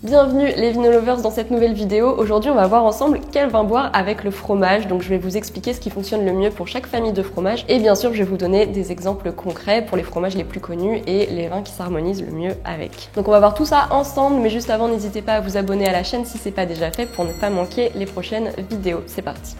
Bienvenue les Vino-Lovers dans cette nouvelle vidéo. Aujourd'hui on va voir ensemble quel vin boire avec le fromage. Donc je vais vous expliquer ce qui fonctionne le mieux pour chaque famille de fromage. Et bien sûr je vais vous donner des exemples concrets pour les fromages les plus connus et les vins qui s'harmonisent le mieux avec. Donc on va voir tout ça ensemble, mais juste avant n'hésitez pas à vous abonner à la chaîne si c'est pas déjà fait pour ne pas manquer les prochaines vidéos. C'est parti.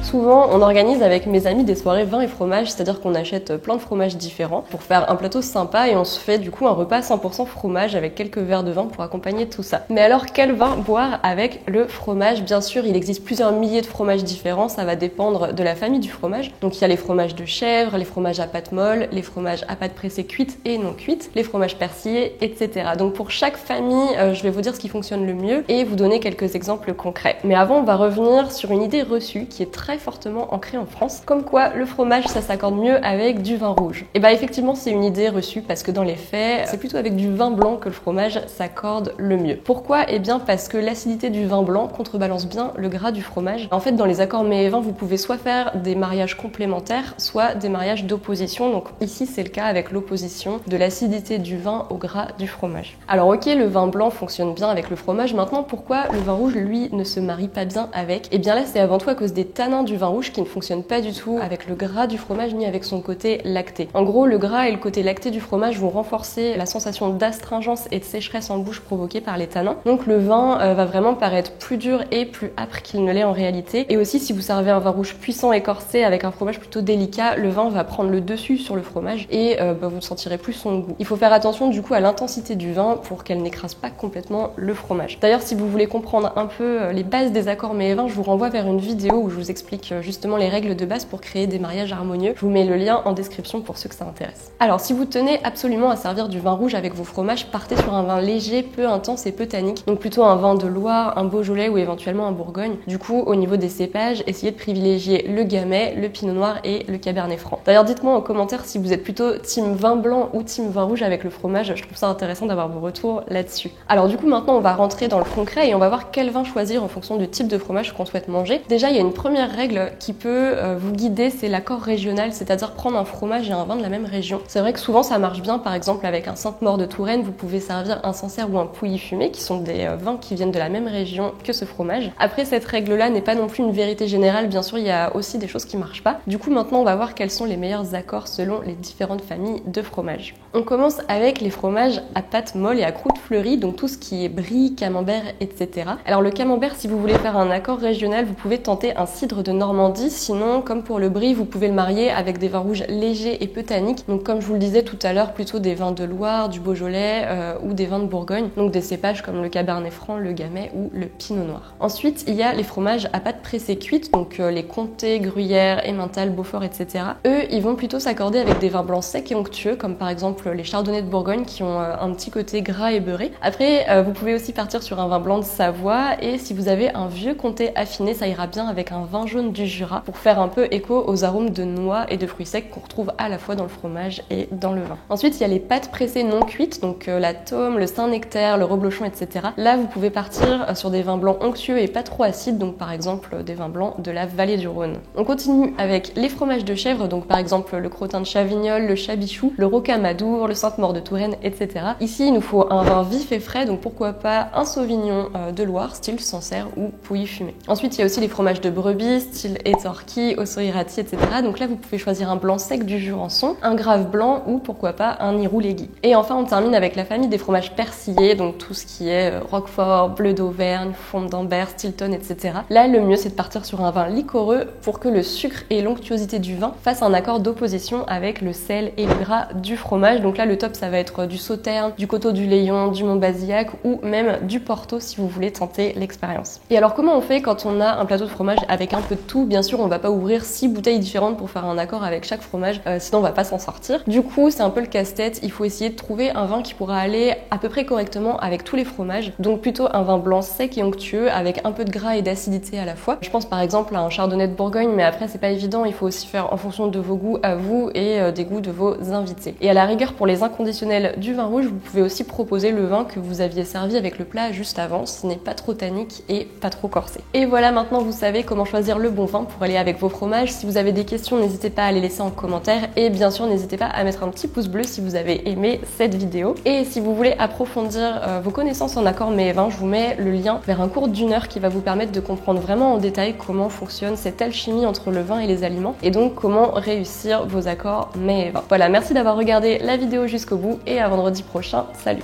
Souvent, on organise avec mes amis des soirées vin et fromage, c'est-à-dire qu'on achète plein de fromages différents pour faire un plateau sympa et on se fait du coup un repas 100% fromage avec quelques verres de vin pour accompagner tout ça. Mais alors, quel vin boire avec le fromage? Bien sûr, il existe plusieurs milliers de fromages différents, ça va dépendre de la famille du fromage. Donc il y a les fromages de chèvre, les fromages à pâte molle, les fromages à pâte pressée cuite et non cuite, les fromages persillés, etc. Donc pour chaque famille, je vais vous dire ce qui fonctionne le mieux et vous donner quelques exemples concrets. Mais avant, on va revenir sur une idée reçue qui est très fortement ancré en France, comme quoi le fromage ça s'accorde mieux avec du vin rouge. Et bah effectivement c'est une idée reçue parce que dans les faits c'est plutôt avec du vin blanc que le fromage s'accorde le mieux. Pourquoi? Et bien parce que l'acidité du vin blanc contrebalance bien le gras du fromage. En fait dans les accords mets et vins vous pouvez soit faire des mariages complémentaires, soit des mariages d'opposition. Donc ici c'est le cas avec l'opposition de l'acidité du vin au gras du fromage. Alors ok, le vin blanc fonctionne bien avec le fromage, maintenant pourquoi le vin rouge lui ne se marie pas bien avec? Et bien là c'est avant tout à cause des tanins du vin rouge qui ne fonctionne pas du tout avec le gras du fromage ni avec son côté lacté. En gros, le gras et le côté lacté du fromage vont renforcer la sensation d'astringence et de sécheresse en bouche provoquée par les tanins. Donc le vin va vraiment paraître plus dur et plus âpre qu'il ne l'est en réalité. Et aussi, si vous servez un vin rouge puissant et corsé avec un fromage plutôt délicat, le vin va prendre le dessus sur le fromage et vous ne sentirez plus son goût. Il faut faire attention du coup à l'intensité du vin pour qu'elle n'écrase pas complètement le fromage. D'ailleurs, si vous voulez comprendre un peu les bases des accords mets et vins, je vous renvoie vers une vidéo où je vous explique justement les règles de base pour créer des mariages harmonieux. Je vous mets le lien en description pour ceux que ça intéresse. Alors si vous tenez absolument à servir du vin rouge avec vos fromages, partez sur un vin léger, peu intense et peu tannique. Donc plutôt un vin de Loire, un Beaujolais ou éventuellement un Bourgogne. Du coup au niveau des cépages, essayez de privilégier le Gamay, le Pinot Noir et le Cabernet Franc. D'ailleurs dites-moi en commentaire si vous êtes plutôt team vin blanc ou team vin rouge avec le fromage. Je trouve ça intéressant d'avoir vos retours là-dessus. Alors du coup maintenant on va rentrer dans le concret et on va voir quel vin choisir en fonction du type de fromage qu'on souhaite manger. Déjà il y a une première règle qui peut vous guider, c'est l'accord régional, c'est-à-dire prendre un fromage et un vin de la même région. C'est vrai que souvent ça marche bien, par exemple avec un Sainte-Maure de Touraine, vous pouvez servir un Sancerre ou un Pouilly fumé qui sont des vins qui viennent de la même région que ce fromage. Après cette règle-là n'est pas non plus une vérité générale, bien sûr il y a aussi des choses qui marchent pas. Du coup maintenant on va voir quels sont les meilleurs accords selon les différentes familles de fromages. On commence avec les fromages à pâte molle et à croûte fleurie, donc tout ce qui est brie, camembert, etc. Alors le camembert, si vous voulez faire un accord régional, vous pouvez tenter un cidre de Normandie, sinon comme pour le brie, vous pouvez le marier avec des vins rouges légers et peu tanniques. Donc comme je vous le disais tout à l'heure, plutôt des vins de Loire, du Beaujolais ou des vins de Bourgogne. Donc des cépages comme le Cabernet Franc, le Gamay ou le Pinot Noir. Ensuite, il y a les fromages à pâte pressée cuite, donc les Comté, Gruyère, Emmental, Beaufort, etc. Eux, ils vont plutôt s'accorder avec des vins blancs secs et onctueux, comme par exemple les Chardonnays de Bourgogne qui ont un petit côté gras et beurré. Après, vous pouvez aussi partir sur un vin blanc de Savoie et si vous avez un vieux Comté affiné, ça ira bien avec un vin jaune du Jura pour faire un peu écho aux arômes de noix et de fruits secs qu'on retrouve à la fois dans le fromage et dans le vin. Ensuite, il y a les pâtes pressées non cuites, donc la Tome, le Saint-Nectaire, le Reblochon, etc. Là, vous pouvez partir sur des vins blancs onctueux et pas trop acides, donc par exemple des vins blancs de la vallée du Rhône. On continue avec les fromages de chèvre, donc par exemple le Crottin de Chavignol, le Chabichou, le Rocamadour, le Sainte-Maure de Touraine, etc. Ici, il nous faut un vin vif et frais, donc pourquoi pas un Sauvignon de Loire, style Sancerre ou Pouilly fumé. Ensuite, il y a aussi les fromages de brebis, style Étorquis, Ossau-Iraty, etc. Donc là, vous pouvez choisir un blanc sec du Jurançon, un Grave blanc ou pourquoi pas un Iroux-Léguy. Et enfin, on termine avec la famille des fromages persillés, donc tout ce qui est Roquefort, Bleu d'Auvergne, Fonte d'Ambert, Stilton, etc. Là, le mieux, c'est de partir sur un vin liquoreux pour que le sucre et l'onctuosité du vin fassent un accord d'opposition avec le sel et le gras du fromage. Donc là, le top, ça va être du Sauterne, du Coteau du Layon, du Montbazillac ou même du Porto si vous voulez tenter l'expérience. Et alors, comment on fait quand on a un plateau de fromage avec un peu de tout? Bien sûr, on va pas ouvrir 6 bouteilles différentes pour faire un accord avec chaque fromage, sinon on va pas s'en sortir. Du coup, c'est un peu le casse-tête, il faut essayer de trouver un vin qui pourra aller à peu près correctement avec tous les fromages, donc plutôt un vin blanc sec et onctueux avec un peu de gras et d'acidité à la fois. Je pense par exemple à un Chardonnay de Bourgogne, mais après c'est pas évident, il faut aussi faire en fonction de vos goûts à vous et des goûts de vos invités. Et à la rigueur, pour les inconditionnels du vin rouge, vous pouvez aussi proposer le vin que vous aviez servi avec le plat juste avant, ce n'est pas trop tannique et pas trop corsé. Et voilà, maintenant vous savez comment choisir le bon vin pour aller avec vos fromages. Si vous avez des questions, n'hésitez pas à les laisser en commentaire et bien sûr n'hésitez pas à mettre un petit pouce bleu si vous avez aimé cette vidéo. Et si vous voulez approfondir vos connaissances en accord mets et vins, je vous mets le lien vers un cours d'1 heure qui va vous permettre de comprendre vraiment en détail comment fonctionne cette alchimie entre le vin et les aliments et donc comment réussir vos accords mets et vins. Voilà, merci d'avoir regardé la vidéo jusqu'au bout et à vendredi prochain. Salut!